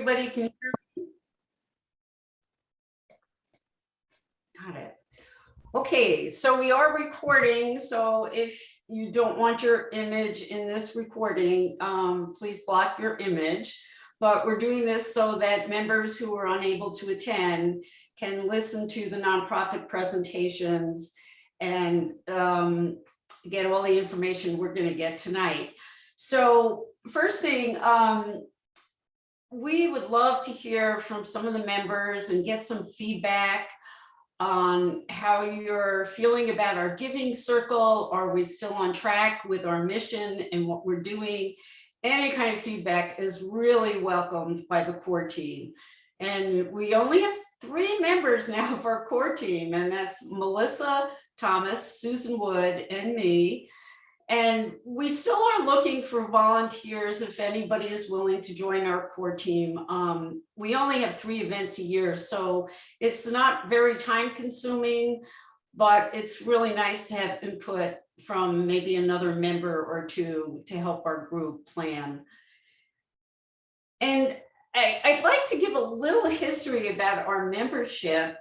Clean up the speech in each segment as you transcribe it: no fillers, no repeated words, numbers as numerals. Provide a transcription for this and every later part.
everybody can hear me? Got it. Okay, so we are recording. So if you don't want your image in this recording, please block your image. But we're doing this so that members who are unable to attend can listen to the nonprofit presentations and get all the information we're going to get tonight. So first thing, we would love to hear from some of the members and get some feedback on how you're feeling about our giving circle. Are we still on track with our mission and what we're doing? Any kind of feedback is really welcomed by the core team. And we only have 3 members now of our core team, and that's Melissa Thomas, Susan Wood, and me. And we still are looking for volunteers if anybody is willing to join our core team. We only have 3 events a year, so it's not very time consuming, but it's really nice to have input from maybe another member or 2 to help our group plan. And I'd like to give a little history about our membership,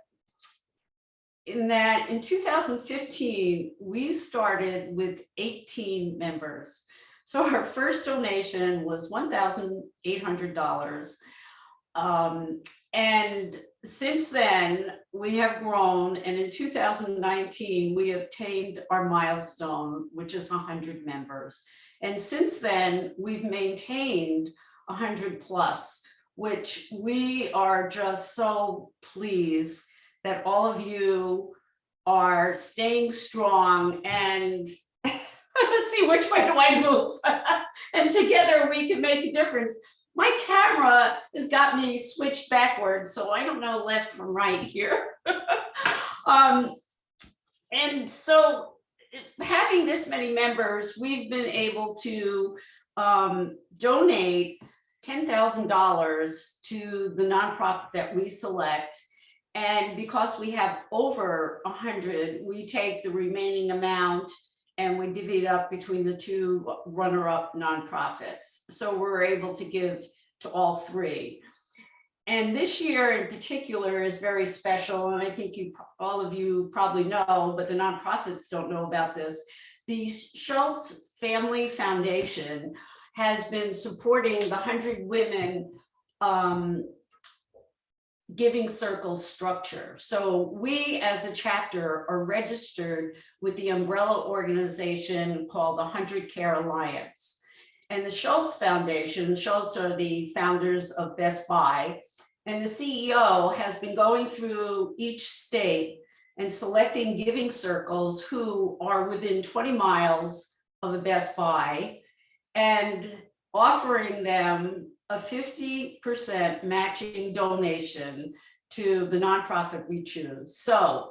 in that in 2015, we started with 18 members. So our first donation was $1,800. And since then, we have grown. And in 2019, we obtained our milestone, which is 100 members. And since then, we've maintained 100 plus, which we are just so pleased that all of you are staying strong. And let's see, which way do I move? And together we can make a difference. My camera has got me switched backwards, so I don't know left from right here. And so having this many members, we've been able to donate $10,000 to the nonprofit that we select. And because we have over 100, we take the remaining amount and we divvy it up between the 2 runner-up nonprofits. So we're able to give to all 3. And this year in particular is very special. And I think all of you probably know, but the nonprofits don't know about this. The Schultz Family Foundation has been supporting the 100 Women Giving Circle structure. So we as a chapter are registered with the umbrella organization called the 100 Care Alliance. And the Schultz Foundation, Schultz are the founders of Best Buy, and the CEO has been going through each state and selecting giving circles who are within 20 miles of a Best Buy and offering them a 50% matching donation to the nonprofit we choose. So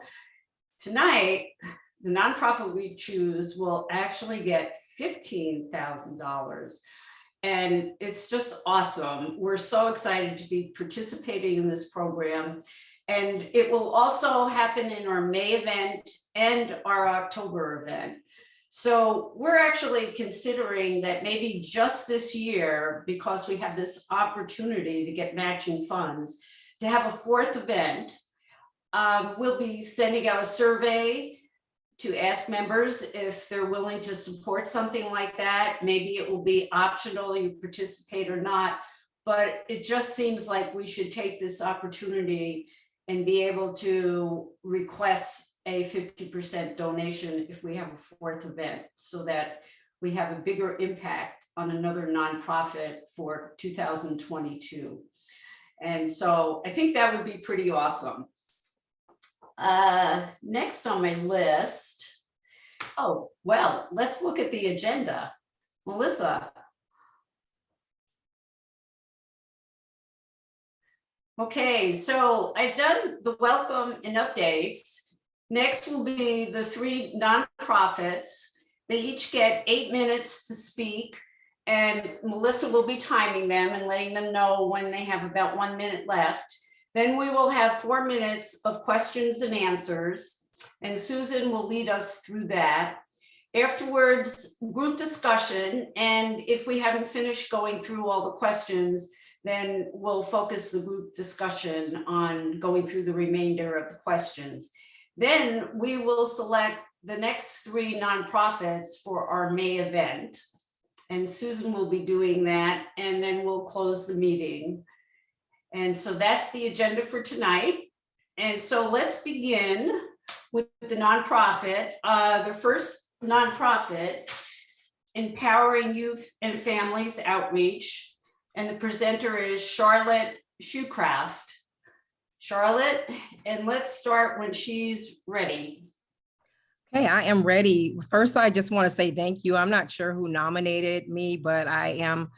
tonight, the nonprofit we choose will actually get $15,000. And it's just awesome. We're so excited to be participating in this program. And it will also happen in our May event and our October event. So we're actually considering that maybe just this year, because we have this opportunity to get matching funds, to have a 4th event. We'll be sending out a survey to ask members if they're willing to support something like that. Maybe it will be optional, you participate or not, but it just seems like we should take this opportunity and be able to request a 50% donation if we have a 4th event, so that we have a bigger impact on another nonprofit for 2022. And so I think that would be pretty awesome. Next on my list, oh, well, let's look at the agenda. Melissa. Okay, so I've done the welcome and updates. Next will be the 3 nonprofits. They each get 8 minutes to speak, and Melissa will be timing them and letting them know when they have about 1 minute left. Then we will have 4 minutes of questions and answers, and Susan will lead us through that. Afterwards, group discussion, and if we haven't finished going through all the questions, Then we'll focus the group discussion on going through the remainder of the questions. Then we will select the next 3 nonprofits for our May event. And Susan will be doing that, and then we'll close the meeting. And so that's the agenda for tonight. And so let's begin with the nonprofit. The first nonprofit, Empowering Youth and Families Outreach. And the presenter is Charlotte Shoecraft. Charlotte, and let's start when she's ready. Okay, I am ready. First, I just want to say thank you. I'm not sure who nominated me, but I am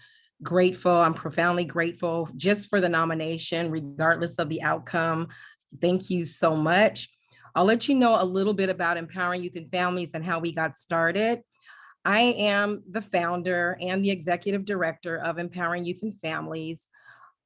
grateful. I'm profoundly grateful just for the nomination, regardless of the outcome. Thank you so much. I'll let you know a little bit about Empowering Youth and Families and how we got started. I am the founder and the executive director of Empowering Youth and Families.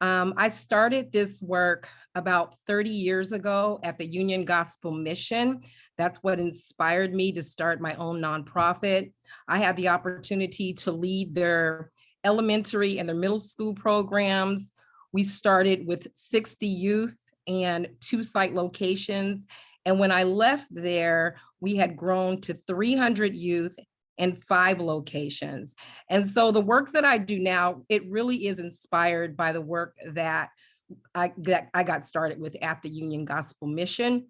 I started this work about 30 years ago at the Union Gospel Mission. That's what inspired me to start my own nonprofit. I had the opportunity to lead their elementary and their middle school programs. We started with 60 youth and 2 site locations. And when I left there, we had grown to 300 youth and 5 locations. And so the work that I do now, it really is inspired by the work that I got started with at the Union Gospel Mission.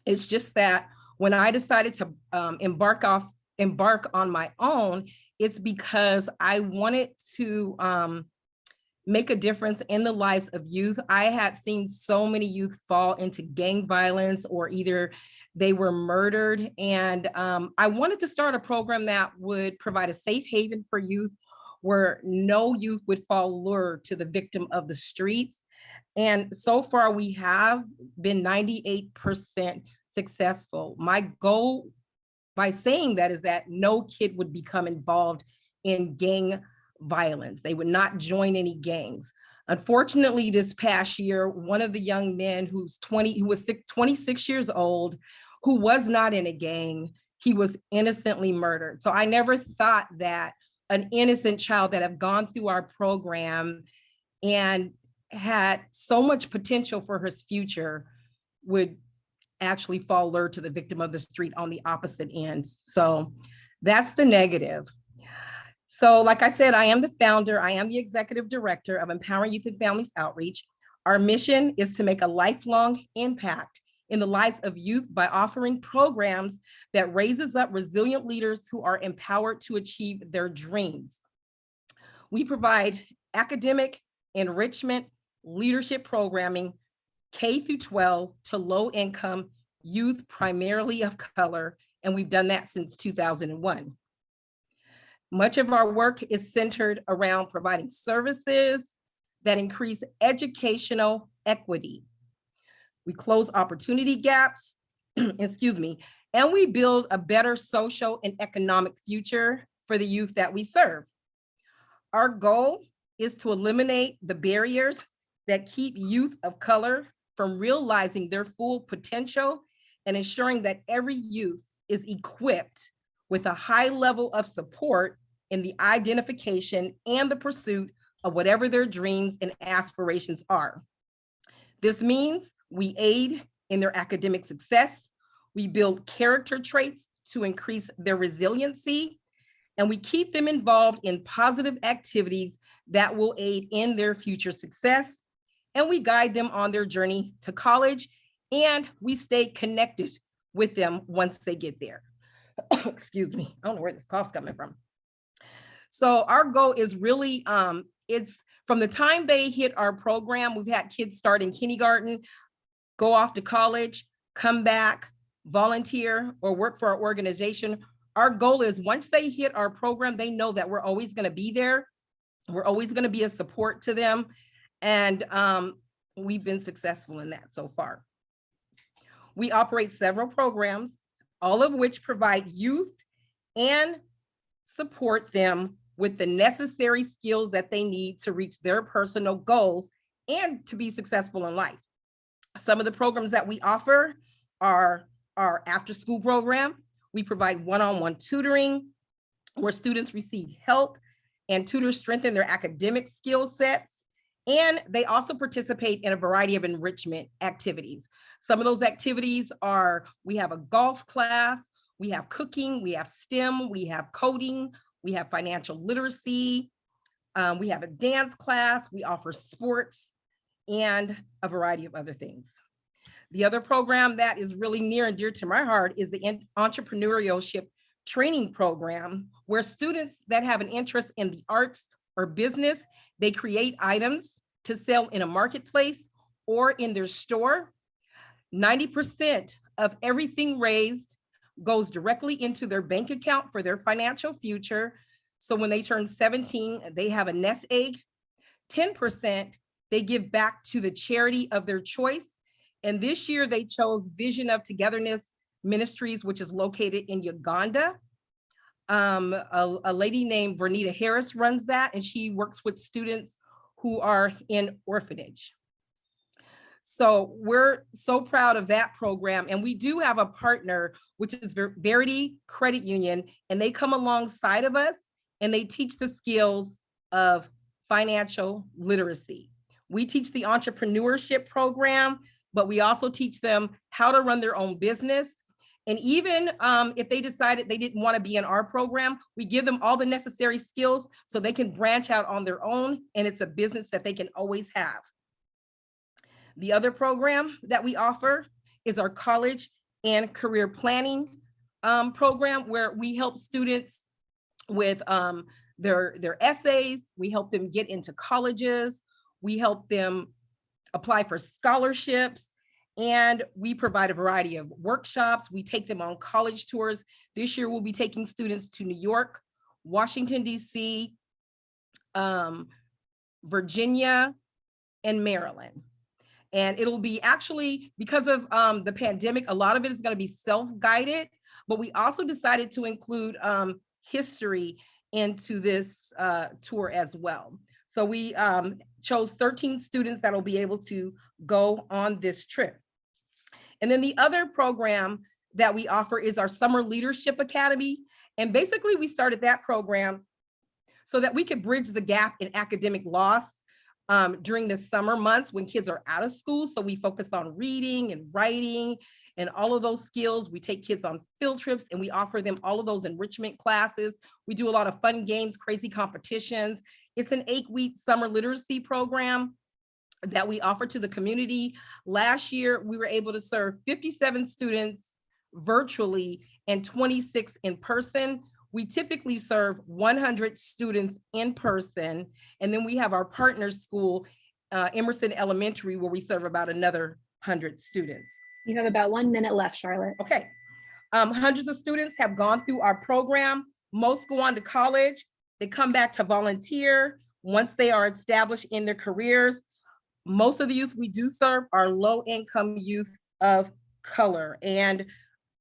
It's just that when I decided to embark on my own, it's because I wanted to make a difference in the lives of youth. I had seen so many youth fall into gang violence, or either they were murdered. And I wanted to start a program that would provide a safe haven for youth, where no youth would fall lured to the victim of the streets. And so far, we have been 98% successful. My goal by saying that is that no kid would become involved in gang violence. They would not join any gangs. Unfortunately, this past year, one of the young men who was 26 years old, who was not in a gang, he was innocently murdered. So I never thought that an innocent child that had gone through our program and had so much potential for his future would actually fall lured to the victim of the street on the opposite end. So that's the negative. So like I said, I am the founder, I am the executive director of Empowering Youth and Families Outreach. Our mission is to make a lifelong impact in the lives of youth by offering programs that raises up resilient leaders who are empowered to achieve their dreams. We provide academic, enrichment, leadership programming, K through 12 to low income youth, primarily of color, and we've done that since 2001. Much of our work is centered around providing services that increase educational equity. We close opportunity gaps, excuse me, and we build a better social and economic future for the youth that we serve. Our goal is to eliminate the barriers that keep youth of color from realizing their full potential and ensuring that every youth is equipped with a high level of support in the identification and the pursuit of whatever their dreams and aspirations are. This means we aid in their academic success, we build character traits to increase their resiliency, and we keep them involved in positive activities that will aid in their future success, and we guide them on their journey to college, and we stay connected with them once they get there. Excuse me, I don't know where this cough's coming from. So our goal is really, it's from the time they hit our program, we've had kids start in kindergarten, go off to college, come back, volunteer, or work for our organization. Our goal is once they hit our program, they know that we're always going to be there. We're always going to be a support to them. And we've been successful in that so far. We operate several programs, all of which provide youth and support them with the necessary skills that they need to reach their personal goals and to be successful in life. Some of the programs that we offer are our after-school program. We provide one-on-one tutoring where students receive help and tutors strengthen their academic skill sets. And they also participate in a variety of enrichment activities. Some of those activities are, we have a golf class, we have cooking, we have STEM, we have coding, we have financial literacy, we have a dance class, we offer sports, and a variety of other things. The other program that is really near and dear to my heart is the entrepreneurship training program, where students that have an interest in the arts or business, they create items to sell in a marketplace or in their store. 90% of everything raised goes directly into their bank account for their financial future. So when they turn 17, they have a nest egg. 10% they give back to the charity of their choice. And this year they chose Vision of Togetherness Ministries, which is located in Uganda. A lady named Vernita Harris runs that, and she works with students who are in orphanage. So we're so proud of that program. And we do have a partner, which is Verity Credit Union, and they come alongside of us and they teach the skills of financial literacy. We teach the entrepreneurship program, but we also teach them how to run their own business. And even if they decided they didn't want to be in our program, we give them all the necessary skills so they can branch out on their own, and it's a business that they can always have. The other program that we offer is our college and career planning program, where we help students with their essays. We help them get into colleges. We help them apply for scholarships, and we provide a variety of workshops. We take them on college tours. This year, we'll be taking students to New York, Washington, D.C., Virginia, and Maryland. And it'll be actually, because of the pandemic, a lot of it is going to be self-guided, but we also decided to include history into this tour as well. So we chose 13 students that will be able to go on this trip. And then the other program that we offer is our Summer Leadership Academy. And basically we started that program so that we could bridge the gap in academic loss during the summer months when kids are out of school. So we focus on reading and writing and all of those skills. We take kids on field trips and we offer them all of those enrichment classes. We do a lot of fun games, crazy competitions. It's an 8-week summer literacy program that we offer to the community. Last year, we were able to serve 57 students virtually and 26 in person. We typically serve 100 students in person. And then we have our partner school, Emerson Elementary, where we serve about another 100 students. You have about 1 minute left, Charlotte. Okay. Hundreds of students have gone through our program. Most go on to college. They come back to volunteer once they are established in their careers. Most of the youth we do serve are low-income youth of color. And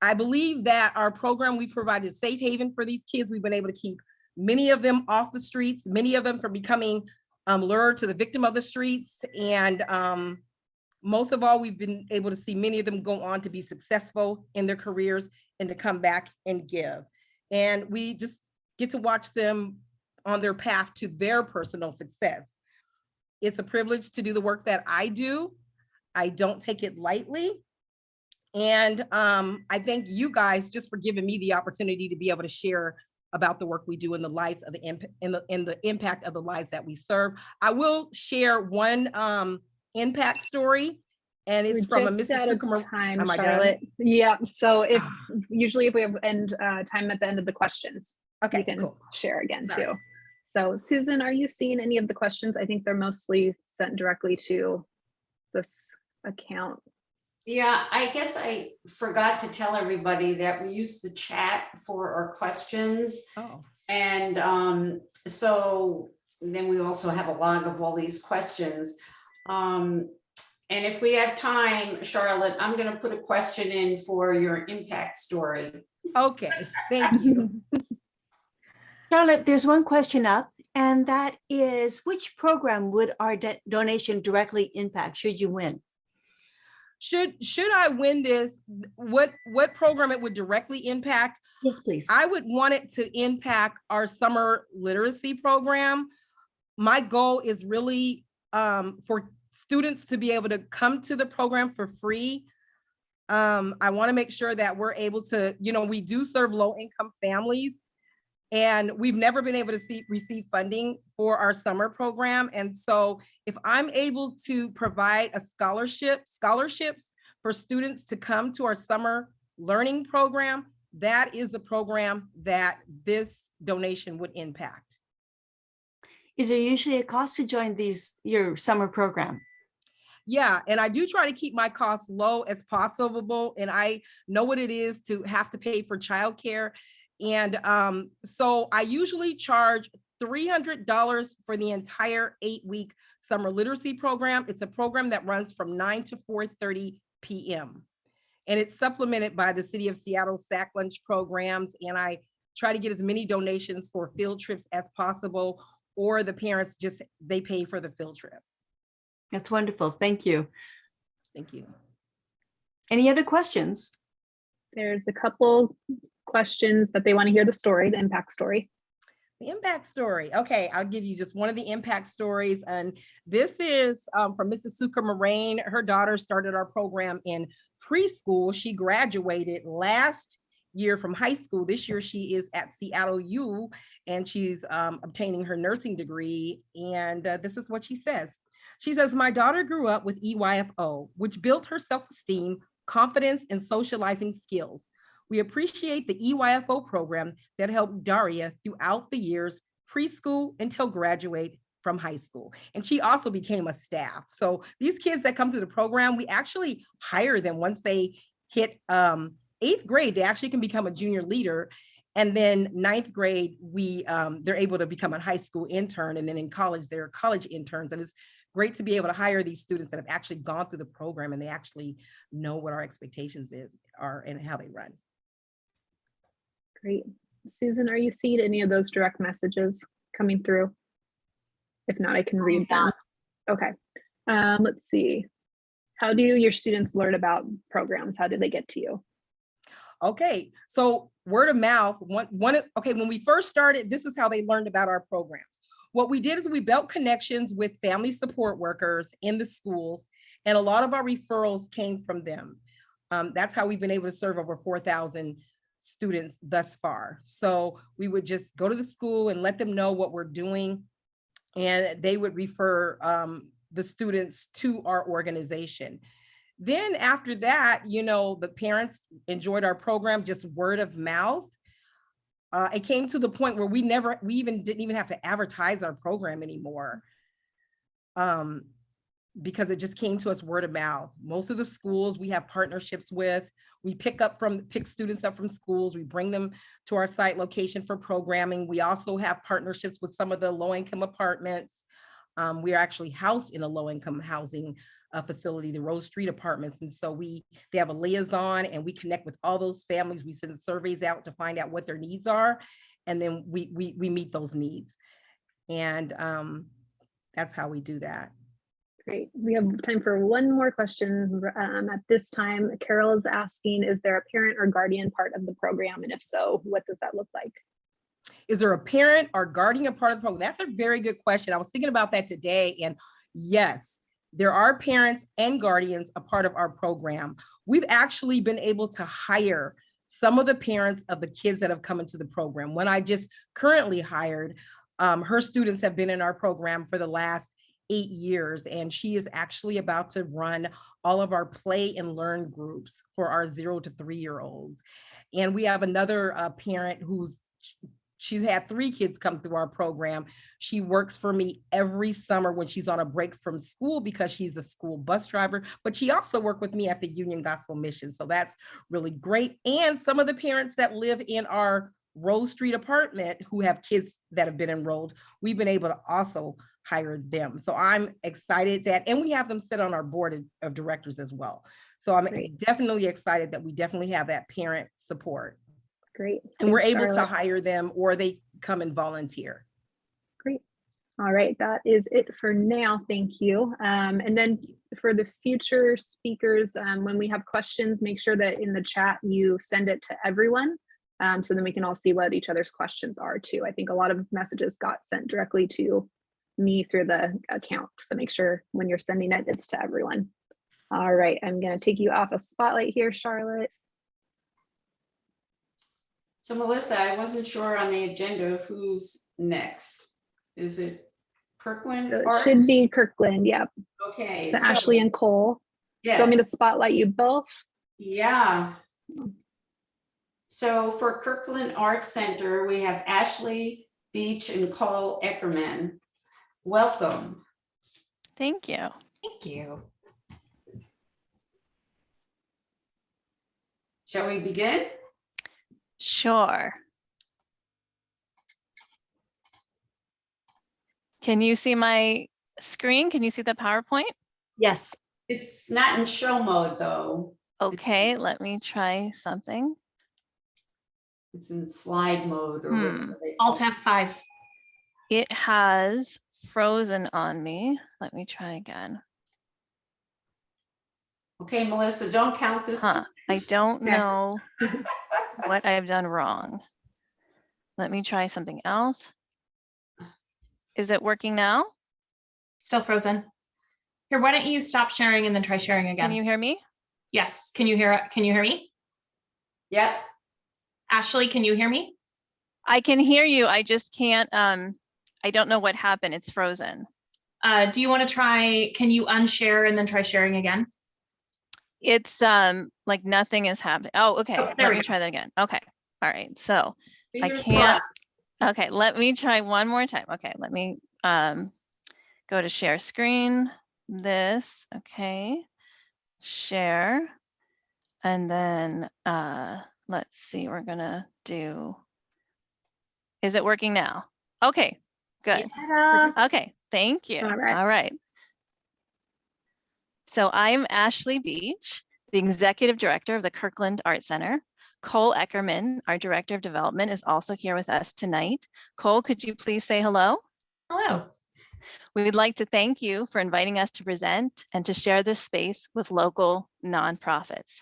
I believe that our program, we've provided a safe haven for these kids. We've been able to keep many of them off the streets, many of them from becoming lured to the victim of the streets. And most of all, we've been able to see many of them go on to be successful in their careers and to come back and give. And we just get to watch them on their path to their personal success. It's a privilege to do the work that I do. I don't take it lightly. And I thank you guys just for giving me the opportunity to be able to share about the work we do in the lives of the impact of the lives that we serve. I will share one impact story, and it's from a Mississippi time, Charlotte. Yeah. So if usually if we have time at the end of the questions, okay, you can cool. Share again. Sorry. Too. So Susan, are you seeing any of the questions? I think they're mostly sent directly to this account. Yeah, I guess I forgot to tell everybody that we use the chat for our questions. Oh. And so then we also have a log of all these questions. And if we have time, Charlotte, I'm going to put a question in for your impact story. Okay, thank you. Charlotte, there's one question up, and that is, which program would our donation directly impact should you win? Should I win this, what program it would directly impact? Yes, please. I would want it to impact our summer literacy program. My goal is really for students to be able to come to the program for free. I want to make sure that we're able to, we do serve low-income families, and we've never been able to receive funding for our summer program. And so if I'm able to provide a scholarships for students to come to our summer learning program, that is the program that this donation would impact. Is there usually a cost to join your summer program? Yeah, and I do try to keep my costs low as possible. And I know what it is to have to pay for childcare. And so I usually charge $300 for the entire 8-week summer literacy program. It's a program that runs from 9 to 4:30 p.m. And it's supplemented by the City of Seattle Sack Lunch programs. And I try to get as many donations for field trips as possible, or the parents they pay for the field trip. That's wonderful. Thank you. Thank you. Any other questions? There's a couple questions that they want to hear the story, the impact story. The impact story. Okay, I'll give you just one of the impact stories. And this is from Mrs. Suka Moraine. Her daughter started our program in preschool. She graduated last year from high school. This year she is at Seattle U, and she's obtaining her nursing degree. And this is what she says. She says, my daughter grew up with EYFO, which built her self-esteem, confidence, and socializing skills. We appreciate the EYFO program that helped Daria throughout the years, preschool until graduate from high school. And she also became a staff. So these kids that come through the program, we actually hire them once they hit 8th grade. They actually can become a junior leader. And then 9th grade, they're able to become a high school intern. And then in college, they're college interns. And it's great to be able to hire these students that have actually gone through the program and they actually know what our expectations are and how they run. Great. Susan, are you seeing any of those direct messages coming through? If not, I can read them. Okay. Let's see. How do your students learn about programs? How do they get to you? Okay, so word of mouth. Okay, when we first started, this is how they learned about our programs. What we did is we built connections with family support workers in the schools, and a lot of our referrals came from them. That's how we've been able to serve over 4,000 students thus far. So we would just go to the school and let them know what we're doing, and they would refer the students to our organization. Then after that, the parents enjoyed our program, just word of mouth. It came to the point where we didn't even have to advertise our program anymore, because it just came to us word of mouth. Most of the schools we have partnerships with, we pick students up from schools, we bring them to our site location for programming. We also have partnerships with some of the low-income apartments. We are actually housed in a low-income housing facility, the Rose Street Apartments. And so they have a liaison, and we connect with all those families. We send surveys out to find out what their needs are. And then we meet those needs. And that's how we do that. Great. We have time for one more question. At this time, Carol is asking, is there a parent or guardian part of the program? And if so, what does that look like? Is there a parent or guardian part of the program? That's a very good question. I was thinking about that today. And yes, there are parents and guardians a part of our program. We've actually been able to hire some of the parents of the kids that have come into the program. When I just currently hired, her students have been in our program for the last 8 years, and she is actually about to run all of our play and learn groups for our 0 to 3-year-olds. And we have another parent she's had 3 kids come through our program. She works for me every summer when she's on a break from school because she's a school bus driver, but she also worked with me at the Union Gospel Mission. So that's really great. And some of the parents that live in our Rose Street apartment who have kids that have been enrolled, we've been able to also hire them. So I'm excited and we have them sit on our board of directors as well. So I'm definitely excited that we definitely have that parent support. Great. And we're able to hire them, or they come and volunteer. Great. All right, that is it for now. Thank you. And then for the future speakers, when we have questions, make sure that in the chat you send it to everyone, so then we can all see what each other's questions are too. I think a lot of messages got sent directly to me through the account. So make sure when you're sending it, it's to everyone. All right, I'm gonna take you off a spotlight here, Charlotte. So Melissa, I wasn't sure on the agenda of who's next. Is it Kirkland? So it Arts? should be Kirkland, yep. Okay. The so- Ashley and Cole. Do you want me to Yes, spotlight you both? yeah. So for Kirkland Arts Center, we have Ashley Beach and Cole Eckerman. Welcome. Thank you. Thank you. Shall we begin? Sure. Can you see my screen? Can you see the PowerPoint? Yes. It's not in show mode, though. Okay, let me try something. It's in slide mode or Hmm. whatever they call Alt it. F5. It has frozen on me. Let me try again. Okay, Melissa, don't count this. Huh, I don't Yeah. know what I've done wrong. Let me try something else. Is it working now? Still frozen. Here, why don't you stop sharing and then try sharing again? Can you hear me? Yes. Can you hear me? Yep. Ashley, can you hear me? I can hear you. I just can't, I don't know what happened. It's frozen. Do you want to try, can you unshare and then try sharing again? It's like nothing is happening. Oh, okay. Oh, there Let we me go. try that again. Okay. All right. So, Fingers can't- crossed. okay, let me try one more time. Okay, let me go to share screen. This, okay. Share. And then let's see, we're gonna do. Is it working now? Okay, good. Okay, thank you. All right. All right. So I'm Ashley Beach, the Executive Director of the Kirkland Art Center. Cole Eckerman, our Director of Development, is also here with us tonight. Cole, could you please say hello? Hello. We would like to thank you for inviting us to present and to share this space with local nonprofits.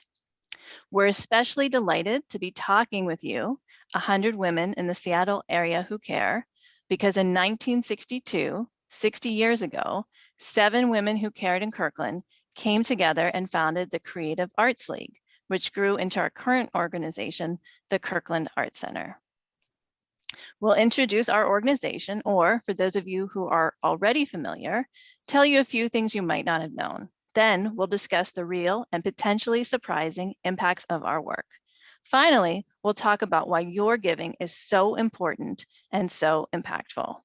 We're especially delighted to be talking with you, 100 women in the Seattle area who care, because in 1962, 60 years ago, 7 women who cared in Kirkland came together and founded the Creative Arts League, which grew into our current organization, the Kirkland Arts Center. We'll introduce our organization, or for those of you who are already familiar, tell you a few things you might not have known. Then we'll discuss the real and potentially surprising impacts of our work. Finally, we'll talk about why your giving is so important and so impactful.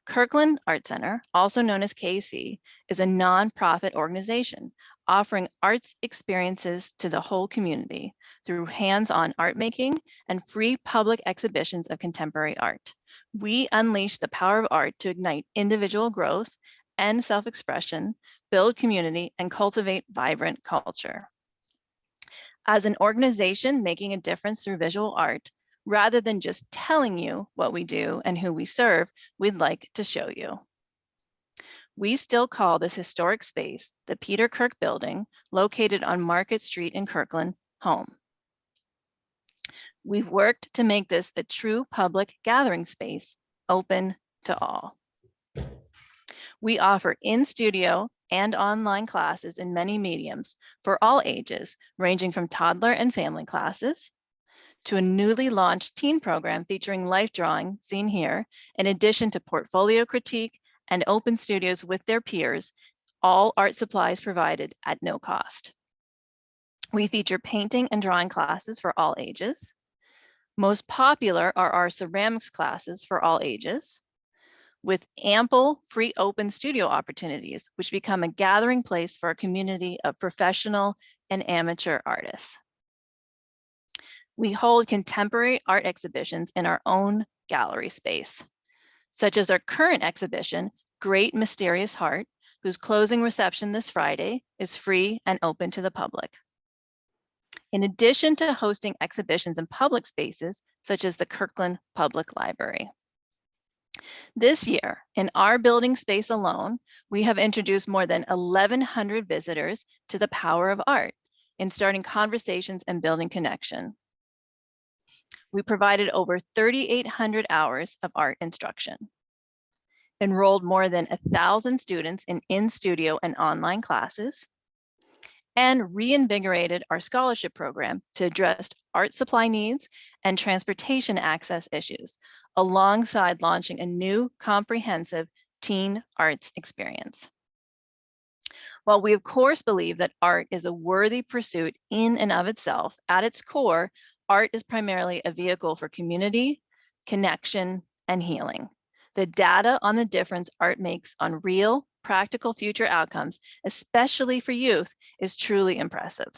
Kirkland Art Center, also known as KC, is a nonprofit organization offering arts experiences to the whole community through hands-on art making and free public exhibitions of contemporary art. We unleash the power of art to ignite individual growth and self-expression, build community, and cultivate vibrant culture. As an organization making a difference through visual art, rather than just telling you what we do and who we serve, we'd like to show you. We still call this historic space, the Peter Kirk Building, located on Market Street in Kirkland, home. We've worked to make this a true public gathering space, open to all. We offer in-studio and online classes in many mediums for all ages, ranging from toddler and family classes, to a newly launched teen program featuring life drawing, seen here, in addition to portfolio critique and open studios with their peers, all art supplies provided at no cost. We feature painting and drawing classes for all ages. Most popular are our ceramics classes for all ages, with ample free open studio opportunities, which become a gathering place for a community of professional and amateur artists. We hold contemporary art exhibitions in our own gallery space, such as our current exhibition, Great Mysterious Heart, whose closing reception this Friday is free and open to the public. In addition to hosting exhibitions in public spaces, such as the Kirkland Public Library. This year, in our building space alone, we have introduced more than 1,100 visitors to the power of art in starting conversations and building connection. We provided over 3,800 hours of art instruction. enrolled more than 1,000 students in in-studio and online classes, and reinvigorated our scholarship program to address art supply needs and transportation access issues, alongside launching a new comprehensive teen arts experience. While we of course believe that art is a worthy pursuit in and of itself, at its core, art is primarily a vehicle for community, connection, and healing. The data on the difference art makes on real, practical future outcomes, especially for youth, is truly impressive.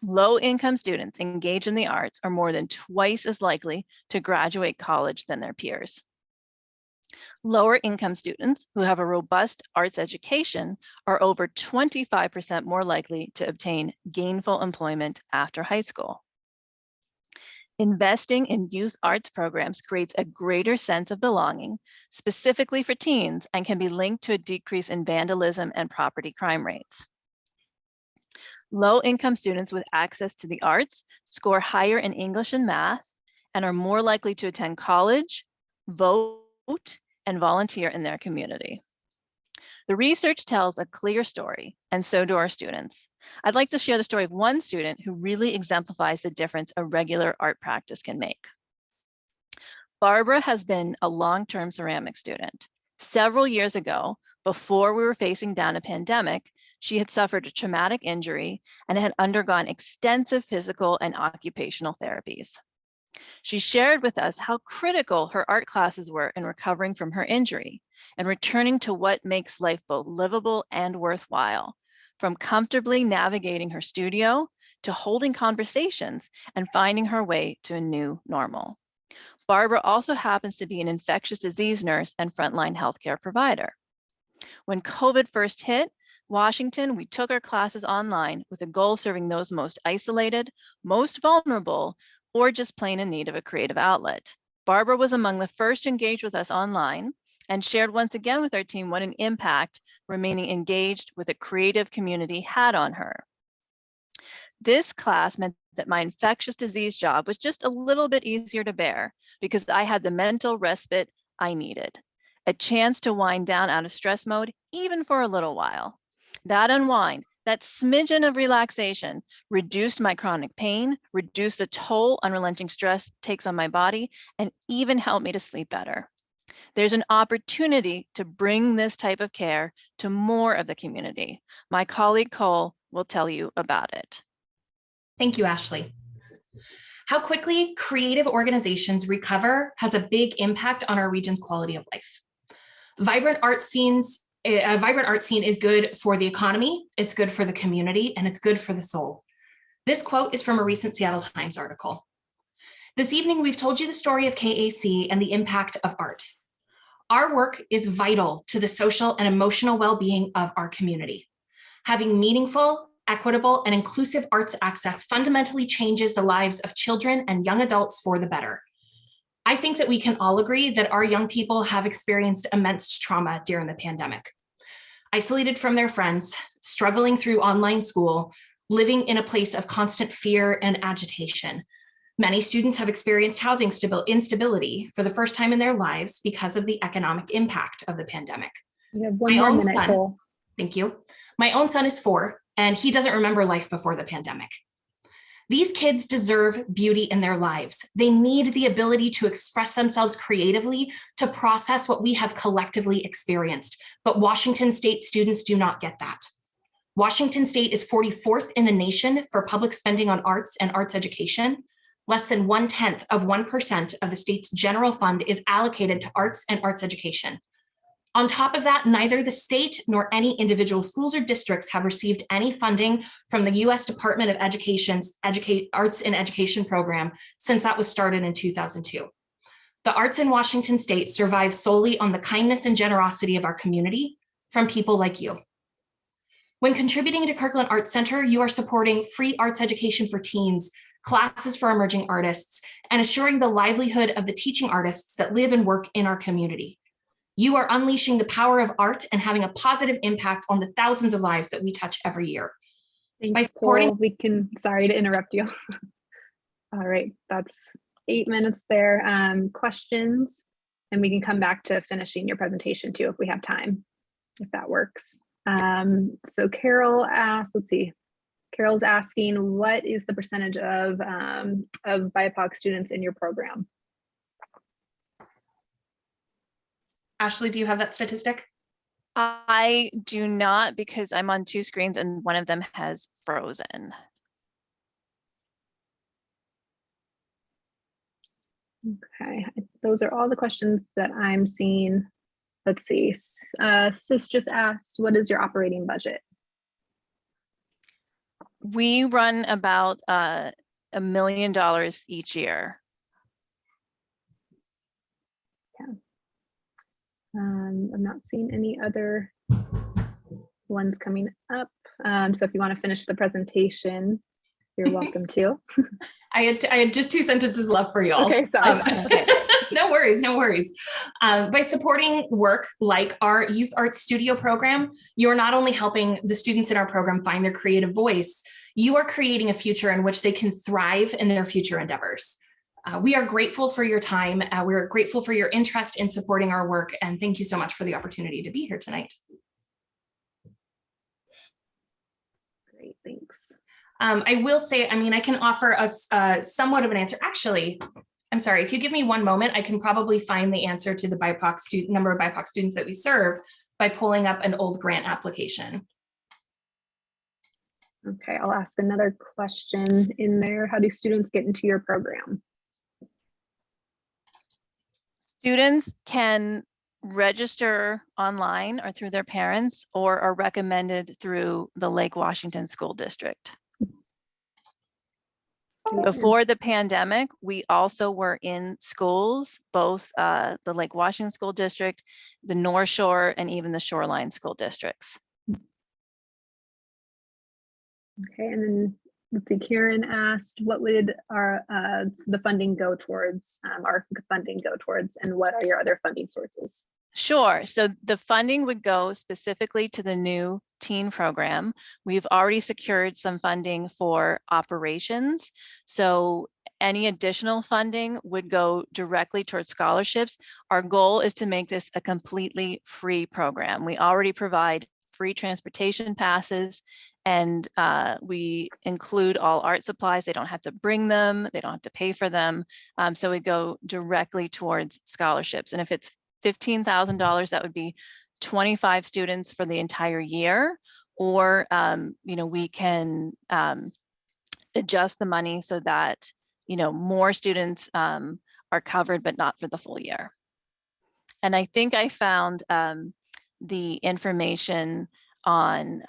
Low-income students engaged in the arts are more than twice as likely to graduate college than their peers. Lower-income students who have a robust arts education are over 25% more likely to obtain gainful employment after high school. Investing in youth arts programs creates a greater sense of belonging, specifically for teens, and can be linked to a decrease in vandalism and property crime rates. Low-income students with access to the arts score higher in English and math and are more likely to attend college, vote, and volunteer in their community. The research tells a clear story, and so do our students. I'd like to share the story of one student who really exemplifies the difference a regular art practice can make. Barbara has been a long-term ceramic student. Several years ago, before we were facing down a pandemic, she had suffered a traumatic injury and had undergone extensive physical and occupational therapies. She shared with us how critical her art classes were in recovering from her injury and returning to what makes life both livable and worthwhile, from comfortably navigating her studio to holding conversations and finding her way to a new normal. Barbara also happens to be an infectious disease nurse and frontline healthcare provider. When COVID first hit Washington, we took our classes online with a goal serving those most isolated, most vulnerable, or just plain in need of a creative outlet. Barbara was among the first to engage with us online and shared once again with our team what an impact remaining engaged with a creative community had on her. This class meant that my infectious disease job was just a little bit easier to bear because I had the mental respite I needed, a chance to wind down out of stress mode, even for a little while. That unwind, that smidgen of relaxation reduced my chronic pain, reduced the toll unrelenting stress takes on my body, and even helped me to sleep better. There's an opportunity to bring this type of care to more of the community. My colleague Cole will tell you about it. Thank you, Ashley. How quickly creative organizations recover has a big impact on our region's quality of life. A vibrant art scene is good for the economy, it's good for the community, and it's good for the soul. This quote is from a recent Seattle Times article. This evening, we've told you the story of KAC and the impact of art. Our work is vital to the social and emotional well-being of our community. Having meaningful, equitable, and inclusive arts access fundamentally changes the lives of children and young adults for the better. I think that we can all agree that our young people have experienced immense trauma during the pandemic. Isolated from their friends, struggling through online school, living in a place of constant fear and agitation. Many students have experienced housing instability for the first time in their lives because of the economic impact of the pandemic. You have one more minute, Cole. Thank you. My own son is 4, and he doesn't remember life before the pandemic. These kids deserve beauty in their lives. They need the ability to express themselves creatively, to process what we have collectively experienced. But Washington State students do not get that. Washington State is 44th in the nation for public spending on arts and arts education. Less than 0.1% of the state's general fund is allocated to arts and arts education. On top of that, neither the state nor any individual schools or districts have received any funding from the U.S. Department of Education's Arts and Education program since that was started in 2002. The arts in Washington State survive solely on the kindness and generosity of our community from people like you. When contributing to Kirkland Arts Center, you are supporting free arts education for teens, classes for emerging artists, and assuring the livelihood of the teaching artists that live and work in our community. You are unleashing the power of art and having a positive impact on the thousands of lives that we touch every year. Thanks, Cole. Sorry to interrupt you. All right, that's 8 minutes there. Questions? And we can come back to finishing your presentation too, if we have time, if that works. So Carol asked, let's see, Carol's asking, what is the percentage of BIPOC students in your program? Ashley, do you have that statistic? I do not, because I'm on two screens and one of them has frozen. Okay, those are all the questions that I'm seeing. Let's see, Sis just asked, what is your operating budget? We run about $1 million each year. I'm not seeing any other ones coming up. So if you want to finish the presentation, you're welcome to. I had just 2 sentences left for y'all. Okay, sorry. Okay. No worries, no worries. By supporting work like our Youth Arts Studio program, you're not only helping the students in our program find their creative voice, you are creating a future in which they can thrive in their future endeavors. We are grateful for your time. We're grateful for your interest in supporting our work, and thank you so much for the opportunity to be here tonight. Great, thanks. I will say, I mean, I can offer us somewhat of an answer. Actually, I'm sorry, if you give me one moment, I can probably find the answer to the number of BIPOC students that we serve by pulling up an old grant application. Okay, I'll ask another question in there. How do students get into your program? Students can register online or through their parents, or are recommended through the Lake Washington School District. Before the pandemic, we also were in schools, both the Lake Washington School District, the North Shore, and even the Shoreline School Districts. Okay, and then let's see, Karen asked, what would our the funding go towards, our funding go towards, and what are your other funding sources? Sure. So the funding would go specifically to the new teen program. We've already secured some funding for operations. So any additional funding would go directly towards scholarships. Our goal is to make this a completely free program. We already provide free transportation passes, and we include all art supplies. They don't have to bring them. They don't have to pay for them. So we go directly towards scholarships. And if it's $15,000, that would be 25 students for the entire year, or we can adjust the money so that more students are covered, but not for the full year. And I think I found the information on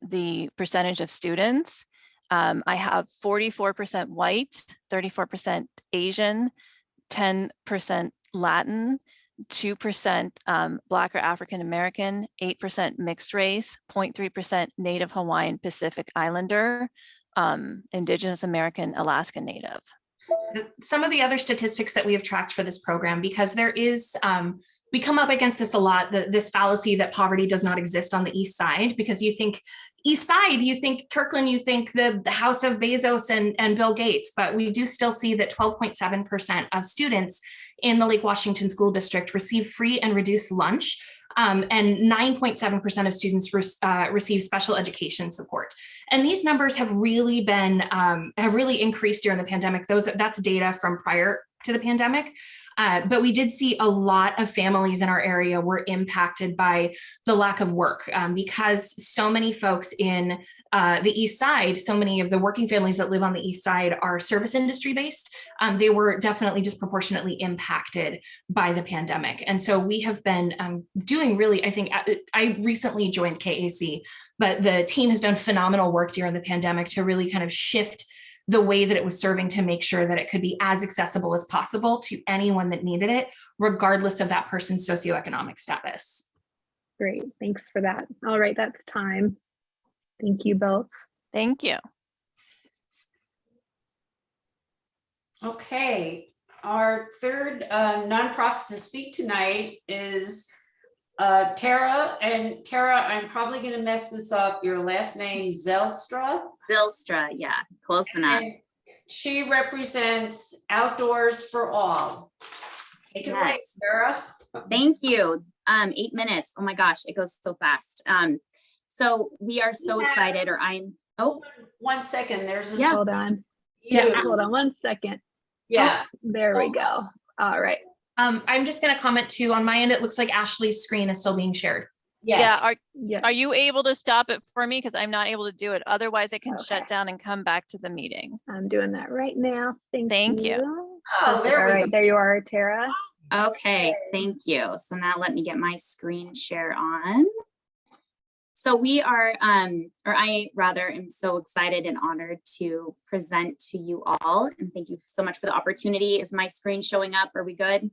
the percentage of students. I have 44% white, 34% Asian, 10% Latin, 2% Black or African American, 8% mixed race, 0.3% Native Hawaiian Pacific Islander, Indigenous American Alaska Native. Some of the other statistics that we have tracked for this program, because there is, we come up against this a lot, this fallacy that poverty does not exist on the East Side, because you think East Side, you think Kirkland, you think the house of Bezos and Bill Gates, but we do still see that 12.7% of students in the Lake Washington School District receive free and reduced lunch, and 9.7% of students receive special education support. And these numbers have really been, have really increased during the pandemic. That's data from prior to the pandemic. But we did see a lot of families in our area were impacted by the lack of work, because so many folks in the East Side, so many of the working families that live on the East Side are service industry based. They were definitely disproportionately impacted by the pandemic. And so we have been doing really, I think, I recently joined KAC, but the team has done phenomenal work during the pandemic to really kind of shift the way that it was serving to make sure that it could be as accessible as possible to anyone that needed it, regardless of that person's socioeconomic status. Great, thanks for that. All right, that's time. Thank you both. Thank you. Okay, our third nonprofit to speak tonight is Tara. And Tara, I'm probably going to mess this up. Your last name, Zelstra. Zylstra, yeah, close enough. And she represents Outdoors for All. Take it away, Yes. Sarah. Thank you. 8 minutes. Oh my gosh, it goes so fast. So we are so Yeah. excited, or I'm, oh, 1 second, there's a. Yeah. Hold on. You. Hold on 1 second. Yeah. There we Oh. go. All right. I'm just going to comment too. On my end, it looks like Ashley's screen is still being shared. Yes. Yeah, Yes. are you able to stop it for me? Because I'm not able to do it. Otherwise, I can Okay. shut down and come back to the meeting. I'm doing that right now. Thank you. you. Oh, Perfect. there All we right, go. there you are, Tara. okay, thank you. So now let me get my screen share on. So we are, or I rather am so excited and honored to present to you all. And thank you so much for the opportunity. Is my screen showing up? Are we good?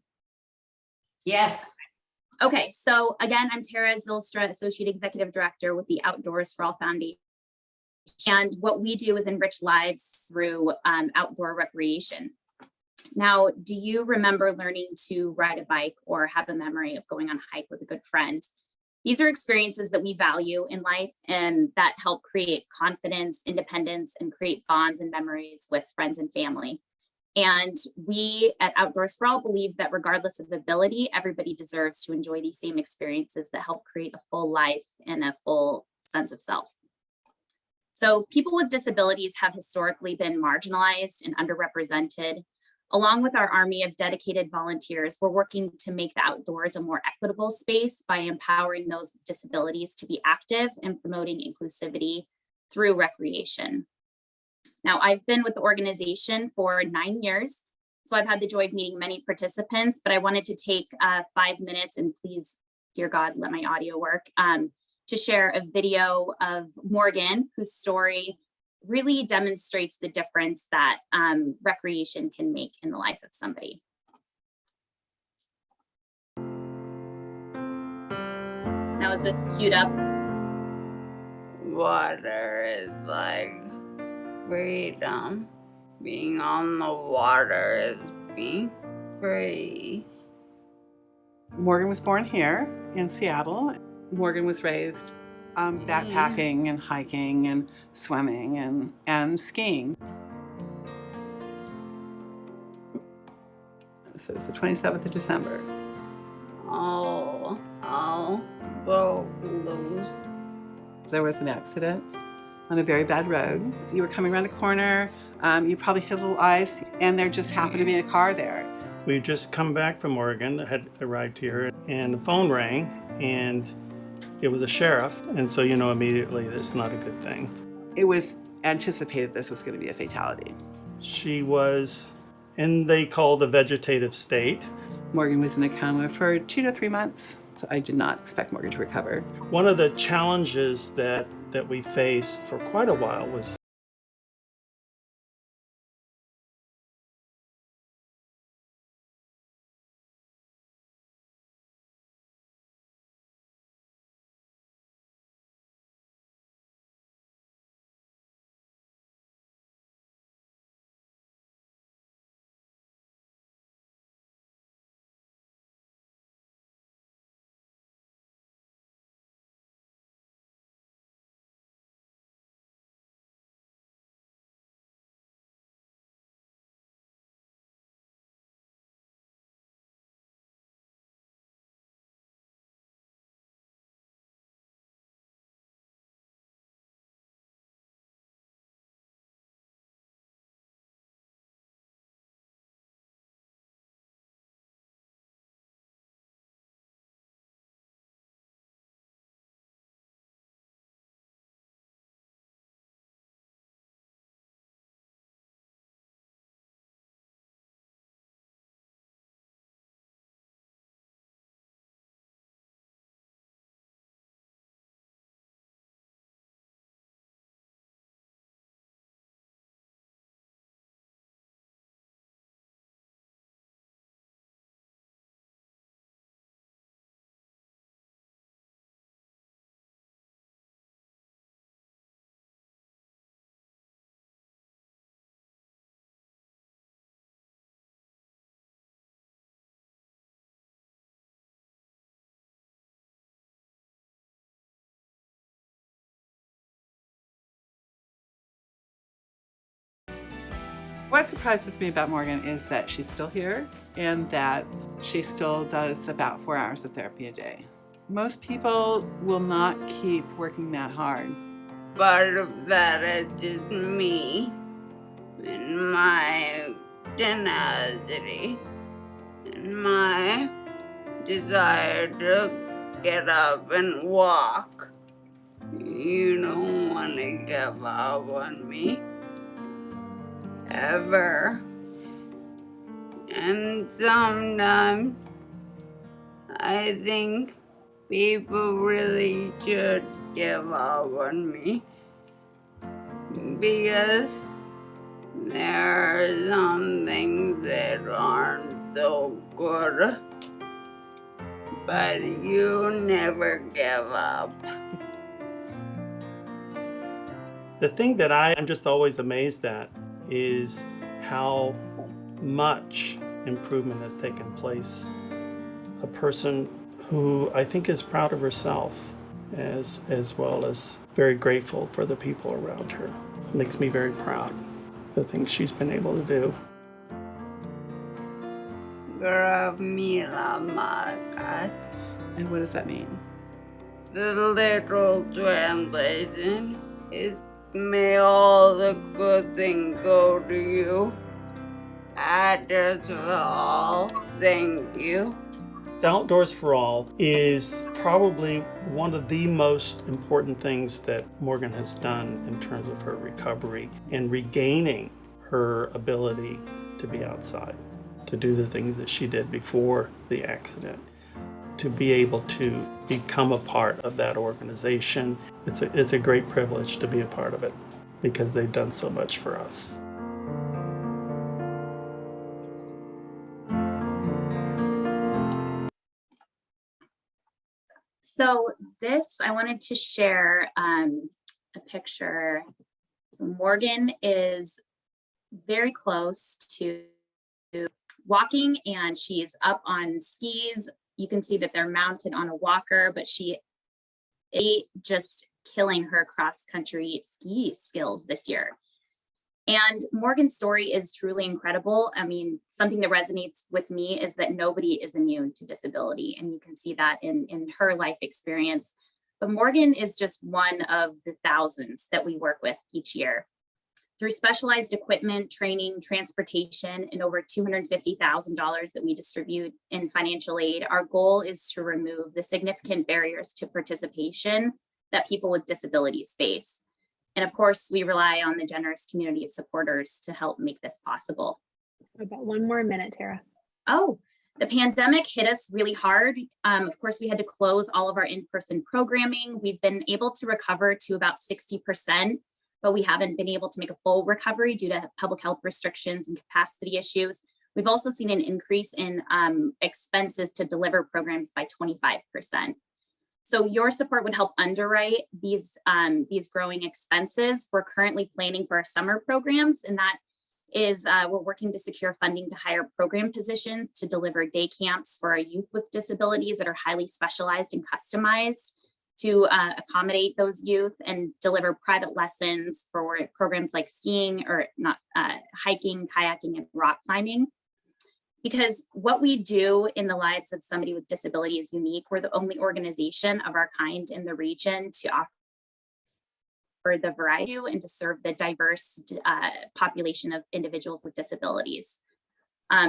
Yes. Okay, so again, I'm Tara Zylstra, Associate Executive Director with the Outdoors for All Foundation. And what we do is enrich lives through outdoor recreation. Now, do you remember learning to ride a bike or have a memory of going on a hike with a good friend? These are experiences that we value in life and that help create confidence, independence, and create bonds and memories with friends and family. And we at Outdoors for All believe that regardless of ability, everybody deserves to enjoy these same experiences that help create a full life and a full sense of self. So people with disabilities have historically been marginalized and underrepresented. Along with our army of dedicated volunteers, we're working to make the outdoors a more equitable space by empowering those with disabilities to be active and promoting inclusivity through recreation. Now, I've been with the organization for 9 years, so I've had the joy of meeting many participants, but I wanted to take 5 minutes, and please, dear God, let my audio work, to share a video of Morgan, whose story really demonstrates the difference that recreation can make in the life of somebody. Now, is this queued up? Water is like freedom. Being on the water is being free. Morgan was born here in Seattle. Morgan was raised backpacking and hiking and swimming and skiing. So it's the 27th of December. All broke loose. There was an accident on a very bad road. So you were coming around a corner, you probably hit a little ice, and there just happened to be a car there. We had just come back from Oregon, had arrived here, and the phone rang, and it was a sheriff, and so you know immediately that's not a good thing. It was anticipated this was going to be a fatality. She was in, they call the vegetative state. Morgan was in a coma for 2 to 3 months, so I did not expect Morgan to recover. One of the challenges that we faced for quite a while was What surprises me about Morgan is that she's still here. and that she still does about 4 hours of therapy a day. Most people will not keep working that hard. Part of that is just me and my tenacity and my desire to get up and walk. You don't want to give up on me. Ever. And sometimes I think people really should give up on me because there are some things that aren't so good, but you never give up. The thing that I'm just always amazed at is how much improvement has taken place. A person who I think is proud of herself as well as very grateful for the people around her. Makes me very proud, the things she's been able to do. Gramila Makat. And what does that mean? The literal translation is may all the good things go to you. I just all thank you. Outdoors for All is probably one of the most important things that Morgan has done in terms of her recovery and regaining her ability to be outside, to do the things that she did before the accident, to be able to become a part of that organization. It's a great privilege to be a part of it because they've done so much for us. So this, I wanted to share a picture. So Morgan is very close to walking and she's up on skis. You can see that they're mounted on a walker, but she is just killing her cross-country ski skills this year. And Morgan's story is truly incredible. I mean, something that resonates with me is that nobody is immune to disability. And you can see that in her life experience. But Morgan is just one of the thousands that we work with each year. Through specialized equipment, training, transportation, and over $250,000 that we distribute in financial aid, our goal is to remove the significant barriers to participation that people with disabilities face. And of course, we rely on the generous community of supporters to help make this possible. About 1 more minute, Tara. Oh, the pandemic hit us really hard. Of course, we had to close all of our in-person programming. We've been able to recover to about 60%, but we haven't been able to make a full recovery due to public health restrictions and capacity issues. We've also seen an increase in expenses to deliver programs by 25%. So your support would help underwrite these growing expenses. We're currently planning for our summer programs, and that is we're working to secure funding to hire program positions to deliver day camps for our youth with disabilities that are highly specialized and customized to accommodate those youth, and deliver private lessons for programs like skiing or not hiking, kayaking, and rock climbing. Because what we do in the lives of somebody with disability is unique. We're the only organization of our kind in the region to offer the variety and to serve the diverse population of individuals with disabilities.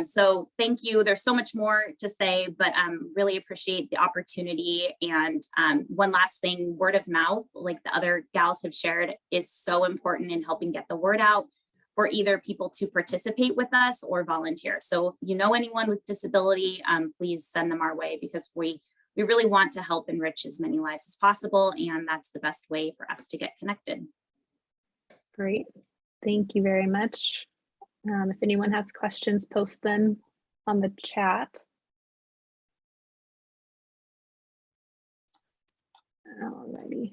So thank you. There's so much more to say, but really appreciate the opportunity. And one last thing, word of mouth, like the other gals have shared, is so important in helping get the word out for either people to participate with us or volunteer. So if you know anyone with disability, please send them our way, because we really want to help enrich as many lives as possible. And that's the best way for us to get connected. Great. Thank you very much. If anyone has questions, post them on the chat. Alrighty.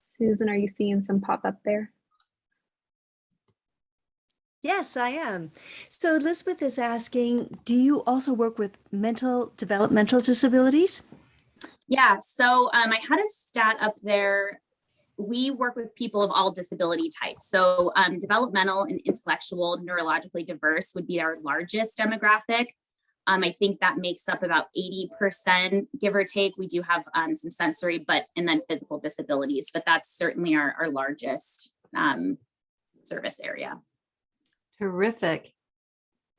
Susan, are you seeing some pop up there? Yes, I am. So Elizabeth is asking, do you also work with developmental disabilities? Yeah, so I had a stat up there. We work with people of all disability types. So developmental and intellectual, neurologically diverse would be our largest demographic. I think that makes up about 80%, give or take. We do have some sensory, and then physical disabilities, but that's certainly our largest service area. Terrific.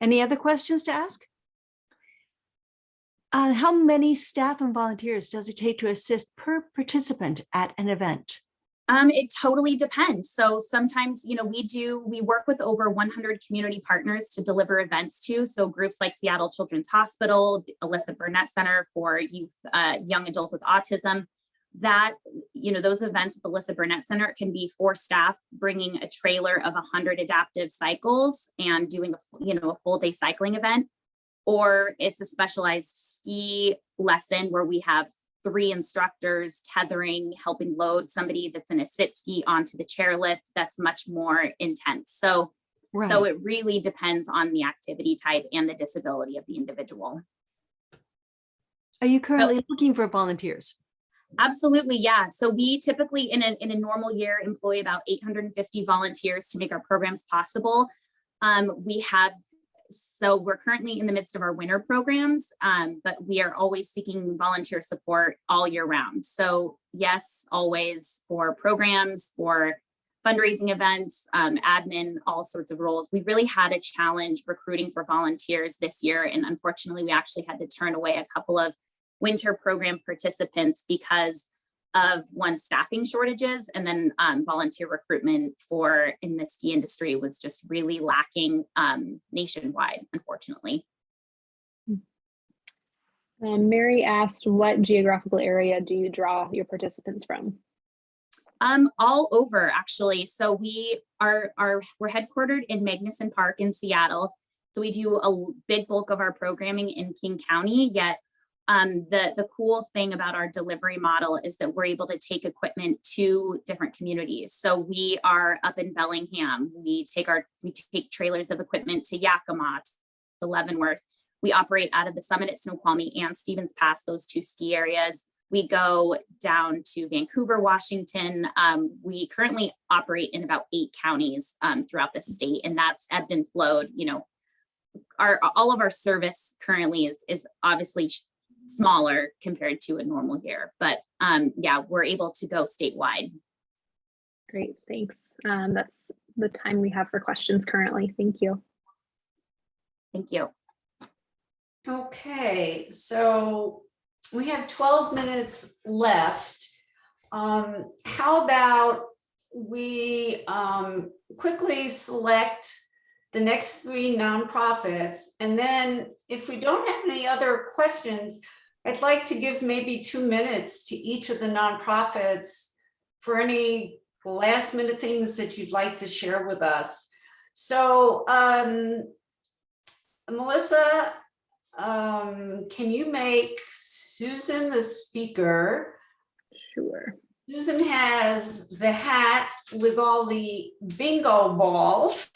Any other questions to ask? How many staff and volunteers does it take to assist per participant at an event? It totally depends. So sometimes, we work with over 100 community partners to deliver events to. So groups like Seattle Children's Hospital, the Alyssa Burnett Center for Youth, Young Adults with Autism, those events with Alyssa Burnett Center can be for staff bringing a trailer of 100 adaptive cycles and doing a full day cycling event. Or it's a specialized ski lesson where we have 3 instructors tethering, helping load somebody that's in a sit ski onto the chairlift. That's much more intense. So it really depends on the activity type and the disability of the individual. Are you currently looking for volunteers? Absolutely, yeah. So we typically in a normal year employ about 850 volunteers to make our programs possible. So we're currently in the midst of our winter programs, but we are always seeking volunteer support all year round. So yes, always for programs, for fundraising events, admin, all sorts of roles. We really had a challenge recruiting for volunteers this year. And unfortunately, we actually had to turn away a couple of winter program participants because of staffing shortages, and then volunteer recruitment in the ski industry was just really lacking nationwide, unfortunately. Mary asked, what geographical area do you draw your participants from? All over, actually. So we're headquartered in Magnuson Park in Seattle. So we do a big bulk of our programming in King County, yet the cool thing about our delivery model is that we're able to take equipment to different communities. So we are up in Bellingham. We take trailers of equipment to Yakima, to Leavenworth. We operate out of the summit at Snoqualmie and Stevens Pass, those 2 ski areas. We go down to Vancouver, Washington. We currently operate in about 8 counties throughout the state, and that's ebbed and flowed. All of our service currently is obviously smaller compared to a normal year, but we're able to go statewide. Great, thanks. That's the time we have for questions currently. Thank you. Thank you. Okay, so we have 12 minutes left. How about we quickly select the next 3 nonprofits, and then if we don't have any other questions, I'd like to give maybe 2 minutes to each of the nonprofits for any last minute things that you'd like to share with us. So Melissa, can you make Susan the speaker? Sure. Susan has the hat with all the bingo balls.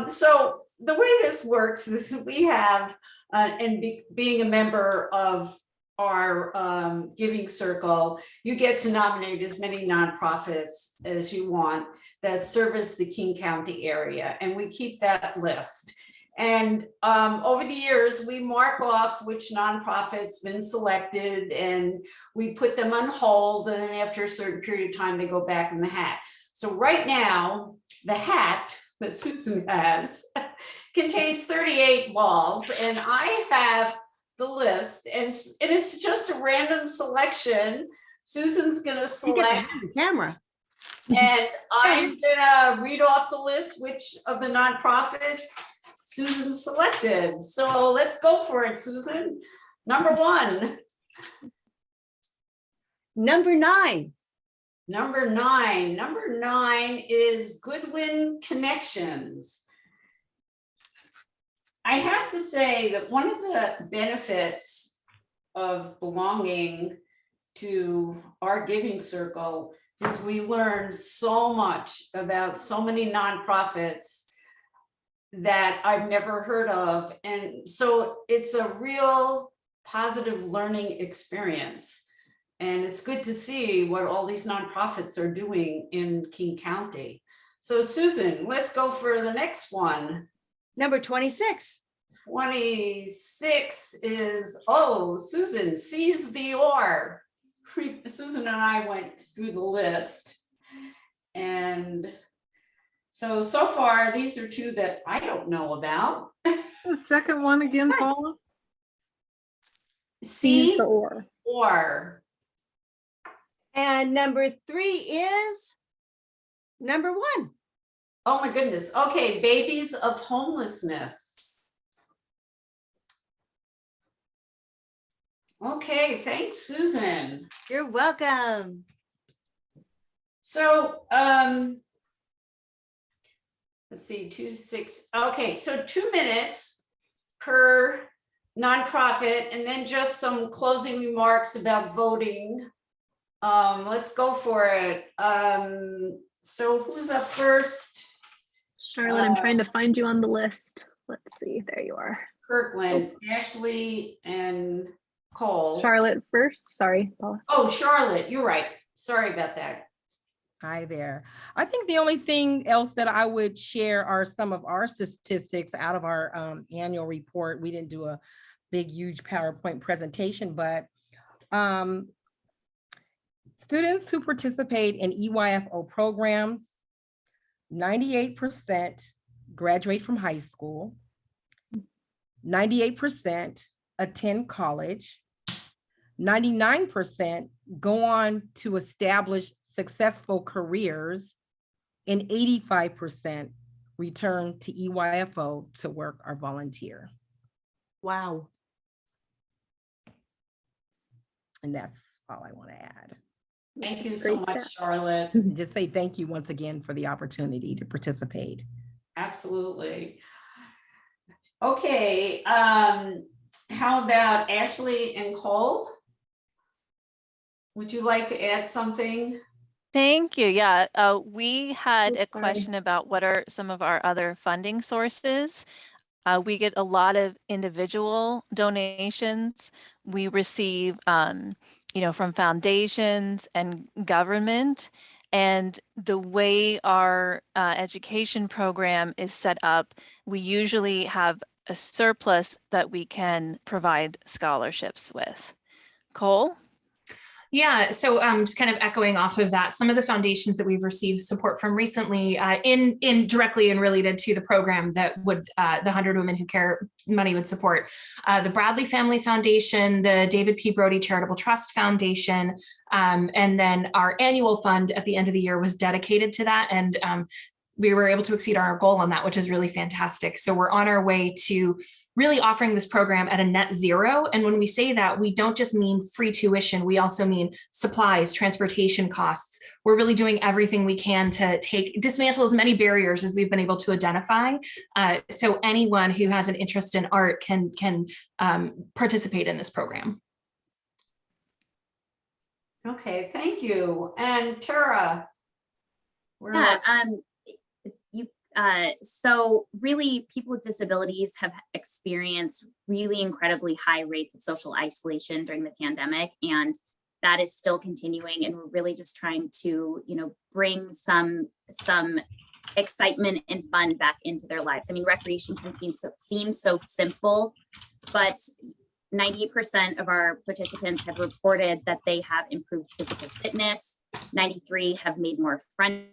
So the way this works is we have, being a member of our giving circle, you get to nominate as many nonprofits as you want that service the King County area, and we keep that list. And over the years, we mark off which nonprofits been selected, and we put them on hold, and then after a certain period of time, they go back in the hat. So right now, the hat that Susan has contains 38 balls, and I have the list, and it's just a random selection. Susan's gonna select the camera. and I'm gonna read off the list which of the nonprofits Susan selected. So let's go for it, Susan. Number 1. Number 9. Number 9. Number 9 is Goodwin Connections. I have to say that one of the benefits of belonging to our giving circle is we learn so much about so many nonprofits that I've never heard of. And so it's a real positive learning experience. And it's good to see what all these nonprofits are doing in King County. So Susan, let's go for the next one. Number 26. 26 is, oh, Susan, seize the oar. Susan and I went through the list. And so far, these are two that I don't know about. The second one again, Paula? Seize the oar. or. And number 3 is number 1. Oh my goodness. Okay, babies of homelessness. Okay, thanks, Susan. You're welcome. So, let's see, 2 to 6. Okay, so 2 minutes per nonprofit, and then just some closing remarks about voting. Let's go for it. So who's up first? Charlotte, I'm trying to find you on the list. Let's see. There you are. Kirkland, Ashley, and Cole. Charlotte first. Sorry, Paula. Oh, Charlotte, you're right. Sorry about that. Hi there. I think the only thing else that I would share are some of our statistics out of our annual report. We didn't do a big, huge PowerPoint presentation, but students who participate in EYFO programs, 98% graduate from high school, 98% attend college, 99% go on to establish successful careers, and 85% return to EYFO to work or volunteer. Wow. And that's all I want to add. Thank you so Great much, stuff. Charlotte. Just say thank you once again for the opportunity to participate. Absolutely. Okay, how about Ashley and Cole? Would you like to add something? Thank you. Yeah, we had Oops, a sorry. question about what are some of our other funding sources. We get a lot of individual donations. We receive, from foundations and government. And the way our education program is set up, we usually have a surplus that we can provide scholarships with. Cole? Yeah, so just kind of echoing off of that, some of the foundations that we've received support from recently, in directly and related to the program that would the 100 Women Who Care money would support, the Bradley Family Foundation, the David P. Brody Charitable Trust Foundation, and then our annual fund at the end of the year was dedicated to that, and we were able to exceed our goal on that, which is really fantastic. So we're on our way to really offering this program at a net zero. And when we say that, we don't just mean free tuition, we also mean supplies, transportation costs. We're really doing everything we can to dismantle as many barriers as we've been able to identify. So anyone who has an interest in art can participate in this program. Okay, thank you. And Tara? So really people with disabilities have experienced really incredibly high rates of social isolation during the pandemic, and that is still continuing. And we're really just trying to, bring some excitement and fun back into their lives. I mean, recreation can seem so simple, but 90% of our participants have reported that they have improved physical fitness. 93 have made more friendships.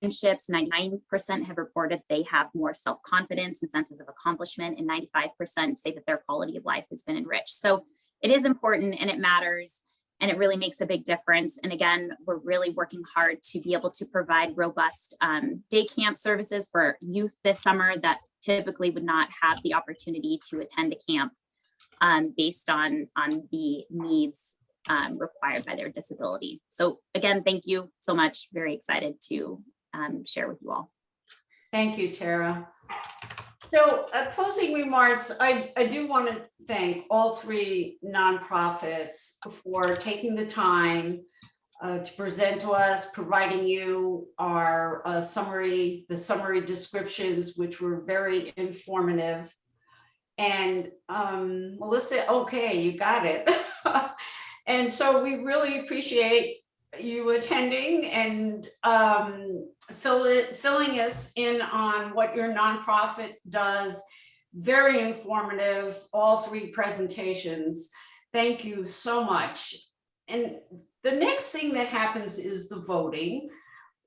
99% have reported they have more self-confidence and senses of accomplishment, and 95% say that their quality of life has been enriched. So it is important and it matters, and it really makes a big difference. And again, we're really working hard to be able to provide robust day camp services for youth this summer that typically would not have the opportunity to attend a camp based on the needs required by their disability. So again, thank you so much. Very excited to share with you all. Thank you, Tara. So closing remarks, I do want to thank all 3 nonprofits for taking the time to present to us, providing you our the summary descriptions, which were very informative. And Melissa, okay, you got it. And so we really appreciate you attending and filling us in on what your nonprofit does. very informative, all three presentations. Thank you so much. And the next thing that happens is the voting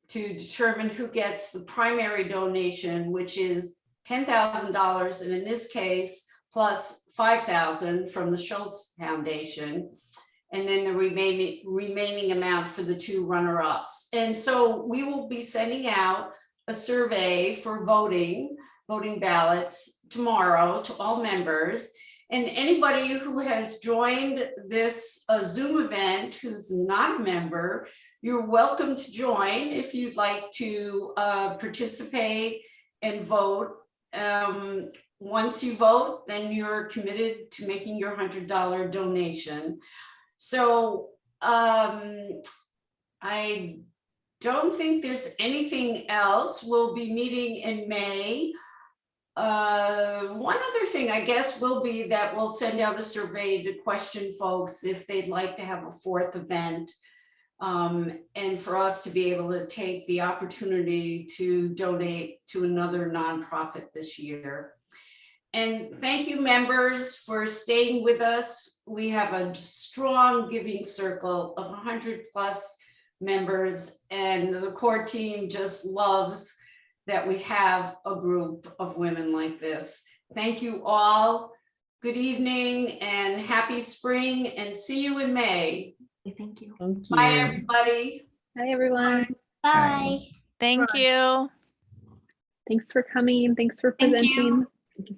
to determine who gets the primary donation, which is $10,000, and in this case, plus $5,000 from the Schultz Foundation, and then the remaining amount for the two runner-ups. And so we will be sending out a survey for voting ballots tomorrow to all members. And anybody who has joined this Zoom event who's not a member, you're welcome to join if you'd like to participate and vote. Once you vote, then you're committed to making your $100 donation. So I don't think there's anything else. We'll be meeting in May. One other thing, I guess, will be that we'll send out a survey to question folks if they'd like to have a fourth event. And for us to be able to take the opportunity to donate to another nonprofit this year. And thank you, members, for staying with us. We have a strong giving circle of 100+ members, and the core team just loves that we have a group of women like this. Thank you all. Good evening and happy spring, and see you in May. Thank you. Thank Bye, you. everybody. Hi, everyone. Bye. Thank you. Thanks for coming. Thanks for Thank presenting. you.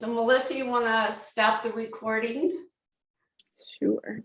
So Melissa, you want to stop the recording? Sure.